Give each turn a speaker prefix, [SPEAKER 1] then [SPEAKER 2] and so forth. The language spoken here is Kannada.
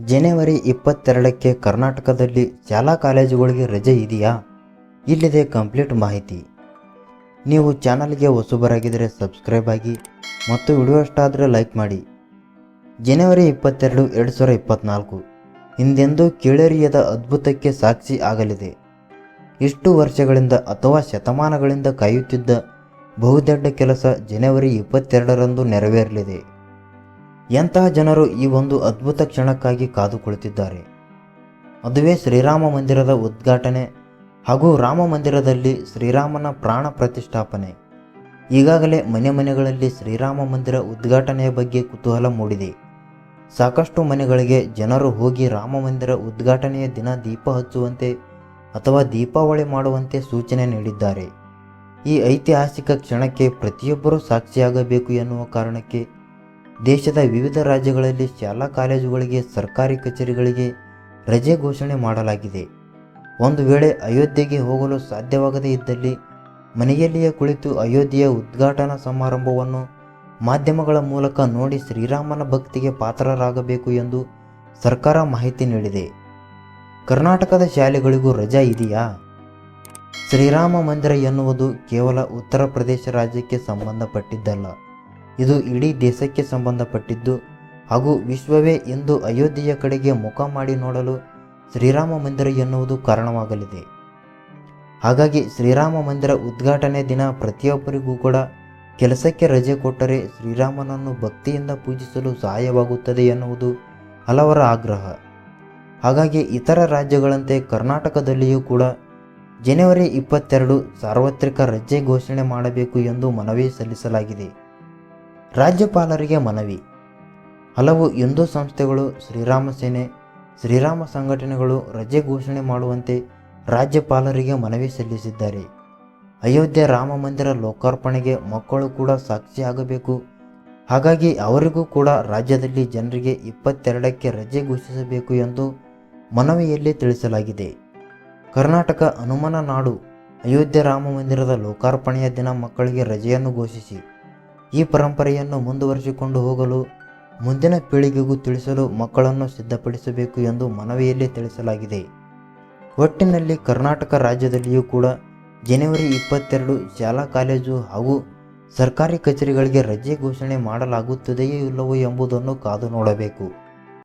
[SPEAKER 1] ಜನವರಿ 22ಕ್ಕೆ ಕರ್ನಾಟಕದಲ್ಲಿ ಶಾಲಾ ಕಾಲೇಜುಗಳಿಗೆ ರಜೆ ಇದೆಯಾ? ಇಲ್ಲಿದೆ ಕಂಪ್ಲೀಟ್ ಮಾಹಿತಿ. ನೀವು ಚಾನಲ್ಗೆ ಹೊಸಬರಾಗಿದ್ದರೆ ಸಬ್ಸ್ಕ್ರೈಬ್ ಆಗಿ ಮತ್ತು ವಿಡಿಯೋ ಇಷ್ಟ ಆದರೆ ಲೈಕ್ ಮಾಡಿ. ಜನವರಿ 22, 2024 ಹಿಂದೆಂದೂ ಕೇಳರಿಯದ ಅದ್ಭುತಕ್ಕೆ ಸಾಕ್ಷಿ ಆಗಲಿದೆ. ಇಷ್ಟು ವರ್ಷಗಳಿಂದ ಅಥವಾ ಶತಮಾನಗಳಿಂದ ಕಾಯುತ್ತಿದ್ದ ಬಹುದೊಡ್ಡ ಕೆಲಸ ಜನವರಿ 22ರಂದು ನೆರವೇರಲಿದೆ. ಎಂತಹ ಜನರು ಈ ಒಂದು ಅದ್ಭುತ ಕ್ಷಣಕ್ಕಾಗಿ ಕಾದು ಕುಳಿತಿದ್ದಾರೆ. ಅದುವೇ ಶ್ರೀರಾಮ ಮಂದಿರದ ಉದ್ಘಾಟನೆ ಹಾಗೂ ರಾಮ ಮಂದಿರದಲ್ಲಿ ಶ್ರೀರಾಮನ ಪ್ರಾಣ ಪ್ರತಿಷ್ಠಾಪನೆ. ಈಗಾಗಲೇ ಮನೆಗಳಲ್ಲಿ ಶ್ರೀರಾಮ ಮಂದಿರ ಉದ್ಘಾಟನೆಯ ಬಗ್ಗೆ ಕುತೂಹಲ ಮೂಡಿದೆ. ಸಾಕಷ್ಟು ಮನೆಗಳಿಗೆ ಜನರು ಹೋಗಿ ರಾಮ ಮಂದಿರ ಉದ್ಘಾಟನೆಯ ದಿನ ದೀಪ ಹಚ್ಚುವಂತೆ ಅಥವಾ ದೀಪಾವಳಿ ಮಾಡುವಂತೆ ಸೂಚನೆ ನೀಡಿದ್ದಾರೆ. ಈ ಐತಿಹಾಸಿಕ ಕ್ಷಣಕ್ಕೆ ಪ್ರತಿಯೊಬ್ಬರೂ ಸಾಕ್ಷಿಯಾಗಬೇಕು ಎನ್ನುವ ಕಾರಣಕ್ಕೆ ದೇಶದ ವಿವಿಧ ರಾಜ್ಯಗಳಲ್ಲಿ ಶಾಲಾ ಕಾಲೇಜುಗಳಿಗೆ, ಸರ್ಕಾರಿ ಕಚೇರಿಗಳಿಗೆ ರಜೆ ಘೋಷಣೆ ಮಾಡಲಾಗಿದೆ. ಒಂದು ವೇಳೆ ಅಯೋಧ್ಯೆಗೆ ಹೋಗಲು ಸಾಧ್ಯವಾಗದೇ ಇದ್ದಲ್ಲಿ ಮನೆಯಲ್ಲಿಯೇ ಕುಳಿತು ಅಯೋಧ್ಯೆಯ ಉದ್ಘಾಟನಾ ಸಮಾರಂಭವನ್ನು ಮಾಧ್ಯಮಗಳ ಮೂಲಕ ನೋಡಿ ಶ್ರೀರಾಮನ ಭಕ್ತಿಗೆ ಪಾತ್ರರಾಗಬೇಕು ಎಂದು ಸರ್ಕಾರ ಮಾಹಿತಿ ನೀಡಿದೆ. ಕರ್ನಾಟಕದ ಶಾಲೆಗಳಿಗೂ ರಜಾ ಇದೆಯಾ? ಶ್ರೀರಾಮ ಮಂದಿರ ಎನ್ನುವುದು ಕೇವಲ ಉತ್ತರ ಪ್ರದೇಶ ರಾಜ್ಯಕ್ಕೆ ಸಂಬಂಧಪಟ್ಟಿದ್ದಲ್ಲ. ಇದು ಇಡೀ ದೇಶಕ್ಕೆ ಸಂಬಂಧಪಟ್ಟಿದ್ದು ಹಾಗೂ ವಿಶ್ವವೇ ಇಂದು ಅಯೋಧ್ಯೆಯ ಕಡೆಗೆ ಮುಖ ಮಾಡಿ ನೋಡಲು ಶ್ರೀರಾಮ ಮಂದಿರ ಎನ್ನುವುದು ಕಾರಣವಾಗಲಿದೆ. ಹಾಗಾಗಿ ಶ್ರೀರಾಮ ಮಂದಿರ ಉದ್ಘಾಟನೆ ದಿನ ಪ್ರತಿಯೊಬ್ಬರಿಗೂ ಕೂಡ ಕೆಲಸಕ್ಕೆ ರಜೆ ಕೊಟ್ಟರೆ ಶ್ರೀರಾಮನನ್ನು ಭಕ್ತಿಯಿಂದ ಪೂಜಿಸಲು ಸಹಾಯವಾಗುತ್ತದೆ ಎನ್ನುವುದು ಹಲವರ ಆಗ್ರಹ. ಹಾಗಾಗಿ ಇತರ ರಾಜ್ಯಗಳಂತೆ ಕರ್ನಾಟಕದಲ್ಲಿಯೂ ಕೂಡ ಜನವರಿ 22 ಸಾರ್ವತ್ರಿಕ ರಜೆ ಘೋಷಣೆ ಮಾಡಬೇಕು ಎಂದು ಮನವಿ ಸಲ್ಲಿಸಲಾಗಿದೆ. ರಾಜ್ಯಪಾಲರಿಗೆ ಮನವಿ. ಹಲವು ಹಿಂದೂ ಸಂಸ್ಥೆಗಳು, ಶ್ರೀರಾಮ ಸೇನೆ, ಶ್ರೀರಾಮ ಸಂಘಟನೆಗಳು ರಜೆ ಘೋಷಣೆ ಮಾಡುವಂತೆ ರಾಜ್ಯಪಾಲರಿಗೆ ಮನವಿ ಸಲ್ಲಿಸಿದ್ದಾರೆ. ಅಯೋಧ್ಯೆ ರಾಮ ಮಂದಿರ ಲೋಕಾರ್ಪಣೆಗೆ ಮಕ್ಕಳು ಕೂಡ ಸಾಕ್ಷಿಯಾಗಬೇಕು. ಹಾಗಾಗಿ ಅವರಿಗೂ ಕೂಡ ರಾಜ್ಯದಲ್ಲಿ ಜನರಿಗೆ 22ಕ್ಕೆ ರಜೆ ಘೋಷಿಸಬೇಕು ಎಂದು ಮನವಿಯಲ್ಲಿ ತಿಳಿಸಲಾಗಿದೆ. ಕರ್ನಾಟಕ ಹನುಮನ ನಾಡು ಅಯೋಧ್ಯೆ ರಾಮ ಮಂದಿರದ ಲೋಕಾರ್ಪಣೆಯ ದಿನ ಮಕ್ಕಳಿಗೆ ರಜೆಯನ್ನು ಘೋಷಿಸಿ ಈ ಪರಂಪರೆಯನ್ನು ಮುಂದುವರಿಸಿಕೊಂಡು ಹೋಗಲು ಮುಂದಿನ ಪೀಳಿಗೆಗೂ ತಿಳಿಸಲು ಮಕ್ಕಳನ್ನು ಸಿದ್ಧಪಡಿಸಬೇಕು ಎಂದು ಮನವಿಯಲ್ಲಿ ತಿಳಿಸಲಾಗಿದೆ. ಒಟ್ಟಿನಲ್ಲಿ ಕರ್ನಾಟಕ ರಾಜ್ಯದಲ್ಲಿಯೂ ಕೂಡ ಜನವರಿ 22 ಶಾಲಾ ಕಾಲೇಜು ಹಾಗೂ ಸರ್ಕಾರಿ ಕಚೇರಿಗಳಿಗೆ ರಜೆ ಘೋಷಣೆ ಮಾಡಲಾಗುತ್ತದೆಯೇ ಇಲ್ಲವೋ ಎಂಬುದನ್ನು ಕಾದು ನೋಡಬೇಕು.